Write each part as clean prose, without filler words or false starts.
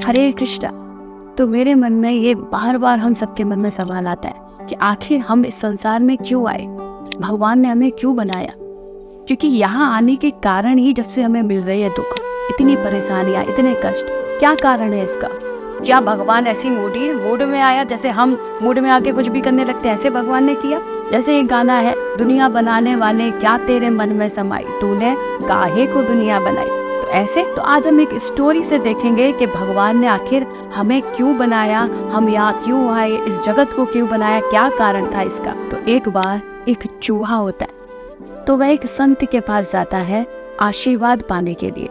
हरे कृष्णा। तो मेरे मन में ये बार बार हम सबके मन में सवाल आता है कि आखिर हम इस संसार में क्यों आए, भगवान ने हमें क्यों बनाया। क्योंकि यहाँ आने के कारण ही जब से हमें मिल रही है दुख, इतनी परेशानियाँ, इतने कष्ट, क्या कारण है इसका। क्या भगवान ऐसी मूड में आया, जैसे हम मूड में आके कुछ भी करने लगते हैं, ऐसे भगवान ने किया। जैसे एक गाना है, दुनिया बनाने वाले क्या तेरे मन में समाई, तूने काहे को दुनिया बनाई। तो ऐसे तो आज हम एक स्टोरी से देखेंगे कि भगवान ने आखिर हमें क्यों बनाया, हम यहाँ क्यों आए, इस जगत को क्यों बनाया, क्या कारण था इसका। तो एक बार एक चूहा होता है, तो वह एक संत के पास जाता है आशीर्वाद पाने के लिए।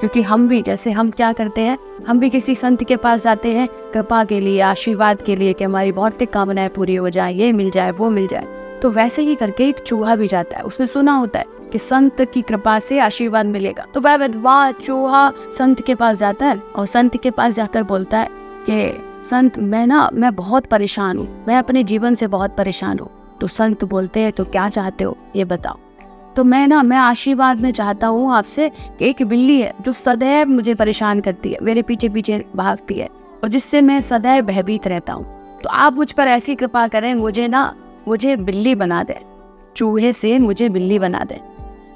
क्योंकि हम भी, जैसे हम क्या करते हैं, हम भी किसी संत के पास जाते हैं कृपा के लिए, आशीर्वाद के लिए कि हमारी भौतिक कामनाएं पूरी हो जाए, ये मिल जाए, वो मिल जाए। तो वैसे ही करके एक चूहा भी जाता है, उसने सुना होता है कि संत की कृपा से आशीर्वाद मिलेगा। तो वह चूहा संत के पास जाता है और संत के पास जाकर बोलता है कि संत मैं बहुत परेशान हूँ, मैं अपने जीवन से बहुत परेशान हूँ। तो संत बोलते हैं तो क्या चाहते हो ये बताओ। तो मैं आशीर्वाद में चाहता हूँ आपसे कि एक बिल्ली है जो सदैव मुझे परेशान करती है, मेरे पीछे पीछे भागती है और जिससे मैं सदैव भयभीत रहता हूँ। तो आप मुझ पर ऐसी कृपा करें, मुझे बिल्ली बना दे, चूहे से मुझे बिल्ली बना दे।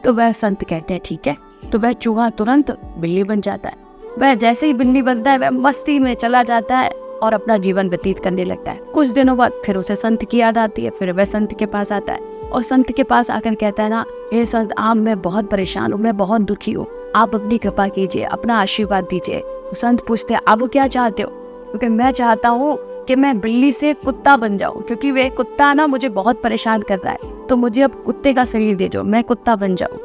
तो वह संत कहते हैं ठीक है। तो वह चूहा तुरंत बिल्ली बन जाता है। वह जैसे ही बिल्ली बनता है वह मस्ती में चला जाता है और अपना जीवन व्यतीत करने लगता है। कुछ दिनों बाद फिर उसे संत की याद आती है, फिर वह संत के पास आता है और संत के पास आकर कहता है ना, हे संत आप, मैं बहुत परेशान हूँ, मैं बहुत दुखी हूँ, आप अपनी कृपा कीजिए, अपना आशीर्वाद दीजिए। तो संत पूछते हैं आप क्या चाहते हो। क्योंकि मैं चाहता हूँ कि मैं बिल्ली से कुत्ता बन जाऊँ, क्योंकि वे कुत्ता ना मुझे बहुत परेशान कर रहा है, तो मुझे अब कुत्ते का शरीर दे दो, मैं कुत्ता बन जाऊँ।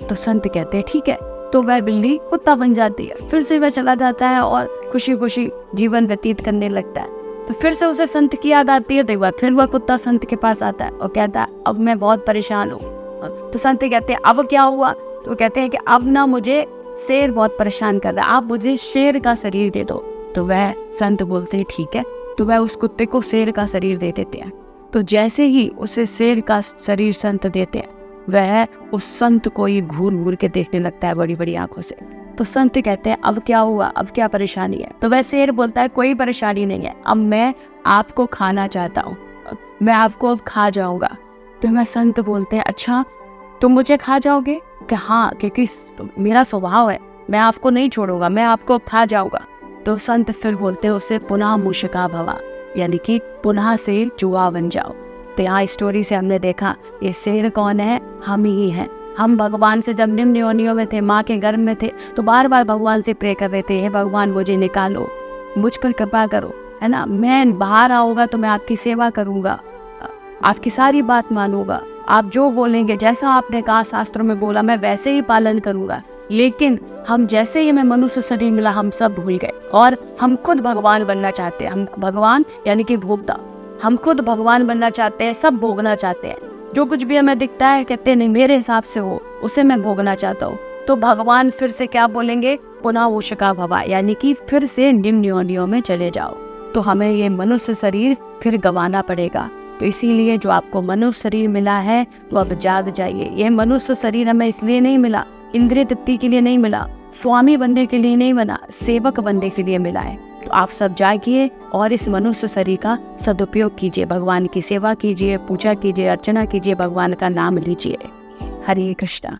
तो संत कहते हैं ठीक है। तो वह बिल्ली कुत्ता बन जाती है। फिर से वह चला जाता है और खुशी खुशी जीवन व्यतीत करने लगता है। तो फिर से उसे संत की याद आती है। तो एक बार फिर वह कुत्ता संत के पास आता है और कहता है अब मैं बहुत परेशान हूँ। तो संत कहते हैं अब क्या हुआ। तो कहते हैं कि अब ना मुझे शेर बहुत परेशान कर रहा है, आप मुझे शेर का शरीर दे दो। तो वह संत बोलते हैं ठीक है। तो वह उस कुत्ते को शेर का शरीर दे देते हैं। तो जैसे ही उसे शेर का शरीर संत देते हैं, वह उस संत को ही घूर घूर के देखने लगता है बड़ी बड़ी आंखों से। तो संत कहते हैं अब क्या हुआ, अब क्या परेशानी है। तो वह शेर बोलता है कोई परेशानी नहीं है, अब मैं आपको खाना चाहता हूँ, मैं आपको अब खा जाऊंगा। तो वह संत बोलते हैं अच्छा तुम मुझे खा जाओगे। कि हाँ, क्योंकि मेरा स्वभाव है, मैं आपको नहीं छोड़ूंगा, मैं आपको खा जाऊंगा। तो संत फिर बोलते हैं उससे पुनः मूषका भवा, यानी कि पुनः से चूहा बन जाओ। तो यहाँ स्टोरी से हमने देखा ये शेर कौन है, हम ही हैं। हम भगवान से जब निम्न योनियों में थे, माँ के गर्भ में थे, तो बार बार भगवान से प्रे कर रहे थे, हे भगवान मुझे निकालो, मुझ पर कृपा करो, है ना। मैं बाहर आऊँगा तो मैं आपकी सेवा करूँगा, आपकी सारी बात मानूंगा, आप जो बोलेंगे, जैसा आपने कहा शास्त्रों में बोला, मैं वैसे ही पालन करूँगा। लेकिन हम जैसे ही हमें मनुष्य शरीर मिला, हम सब भूल गए और हम खुद भगवान बनना चाहते हैं। हम भगवान यानी कि भोक्ता, हम खुद भगवान बनना चाहते हैं, सब भोगना चाहते हैं। जो कुछ भी हमें दिखता है कहते नहीं मेरे हिसाब से हो, उसे मैं भोगना चाहता हूँ। तो भगवान फिर से क्या बोलेंगे, पुनः मूषका भवा, यानी कि फिर से निम्न योनियों में चले जाओ। तो हमें ये मनुष्य शरीर फिर गंवाना पड़ेगा। तो इसीलिए जो आपको मनुष्य शरीर मिला है तो अब जाग जाइए। ये मनुष्य शरीर हमें इसलिए नहीं मिला, इंद्रिय तृप्ति के लिए नहीं मिला, स्वामी बनने के लिए नहीं बना, सेवक बनने के लिए मिला है। तो आप सब जागिए और इस मनुष्य शरीर का सदुपयोग कीजिए, भगवान की सेवा कीजिए, पूजा कीजिए, अर्चना कीजिए, भगवान का नाम लीजिए। हरे कृष्णा।